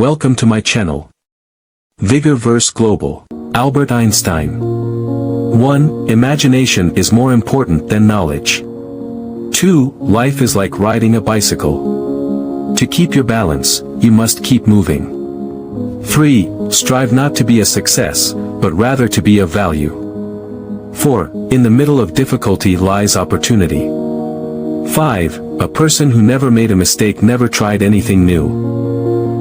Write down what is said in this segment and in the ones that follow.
welcome to my channel. Vigor vs. Global. Albert Einstein. 1. Imagination is more important than knowledge. 2. Life is like riding a bicycle. To keep your balance, you must keep moving. 3. Strive not to be a success, but rather to be of value. 4. In the middle of difficulty lies opportunity. 5. A person who never made a mistake never tried anything new.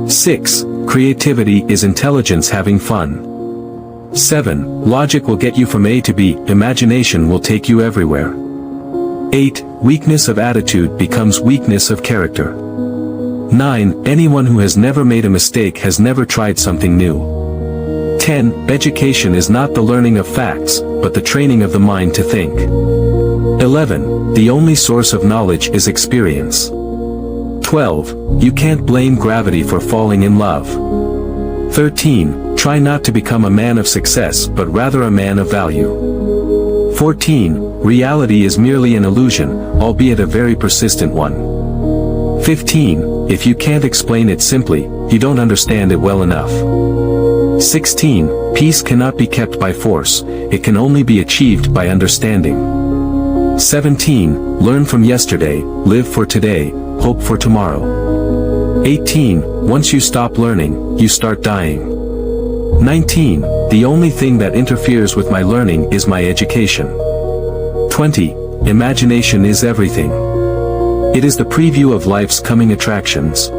6. Creativity is intelligence having fun. 7. Logic will get you from A to B, imagination will take you everywhere. 8. Weakness of attitude becomes weakness of character. 9. Anyone who has never made a mistake has never tried something new. 10. Education is not the learning of facts, but the training of the mind to think. 11. The only source of knowledge is experience. 12. You can't blame gravity for falling in love. 13. Try not to become a man of success but rather a man of value. 14. Reality is merely an illusion, albeit a very persistent one. 15. If you can't explain it simply, you don't understand it well enough. 16. Peace cannot be kept by force, it can only be achieved by understanding. 17. Learn from yesterday, live for today, hope for tomorrow. 18. Once you stop learning, you start dying. 19. The only thing that interferes with my learning is my education. 20. Imagination is everything. It is the preview of life's coming attractions.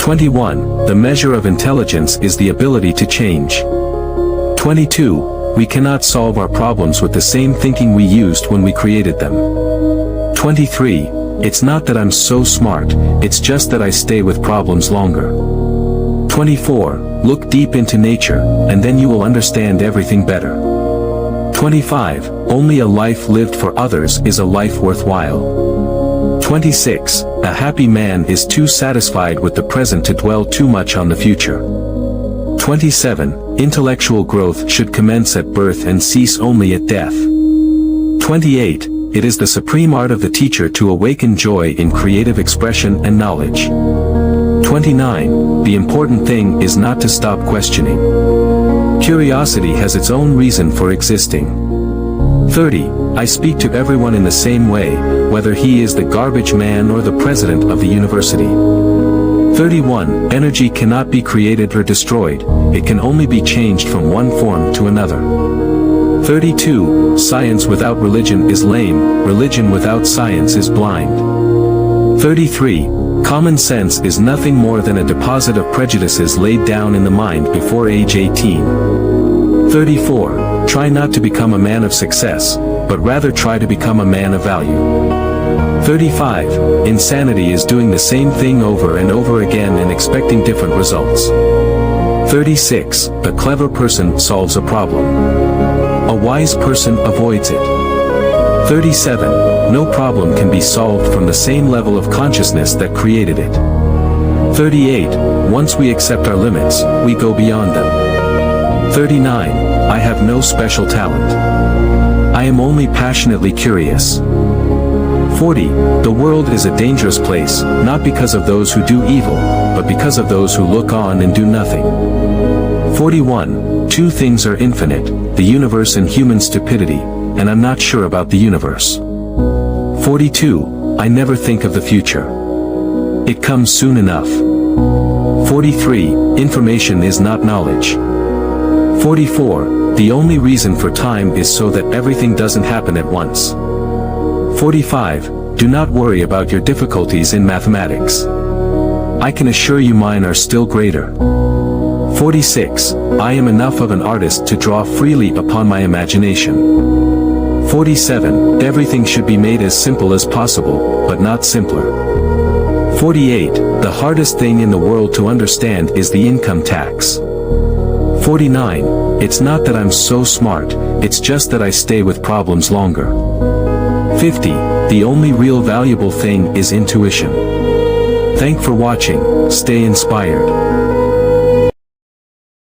21. The measure of intelligence is the ability to change. 22. We cannot solve our problems with the same thinking we used when we created them. 23. It's not that I'm so smart, it's just that I stay with problems longer. 24. Look deep into nature, and then you will understand everything better. 25. Only a life lived for others is a life worthwhile. 26. A happy man is too satisfied with the present to dwell too much on the future. 27. Intellectual growth should commence at birth and cease only at death. 28. It is the supreme art of the teacher to awaken joy in creative expression and knowledge. 29. The important thing is not to stop questioning. Curiosity has its own reason for existing. 30. I speak to everyone in the same way, whether he is the garbage man or the president of the university. 31. Energy cannot be created or destroyed, it can only be changed from one form to another. 32. Science without religion is lame, religion without science is blind. 33. Common sense is nothing more than a deposit of prejudices laid down in the mind before age 18. 34. Try not to become a man of success, but rather try to become a man of value. 35. Insanity is doing the same thing over and over again and expecting different results. 36. A clever person solves a problem. A wise person avoids it. 37. No problem can be solved from the same level of consciousness that created it. 38. Once we accept our limits, we go beyond them. 39. I have no special talent. I am only passionately curious. 40. The world is a dangerous place, not because of those who do evil, but because of those who look on and do nothing. 41. Two things are infinite, the universe and human stupidity, and I'm not sure about the universe. 42. I never think of the future. It comes soon enough. 43. Information is not knowledge. 44. The only reason for time is so that everything doesn't happen at once. 45. Do not worry about your difficulties in mathematics. I can assure you mine are still greater. 46. I am enough of an artist to draw freely upon my imagination. 47. Everything should be made as simple as possible, but not simpler. 48. The hardest thing in the world to understand is the income tax. 49. It's not that I'm so smart, it's just that I stay with problems longer. 50. The only real valuable thing is intuition. Thanks for watching, stay inspired.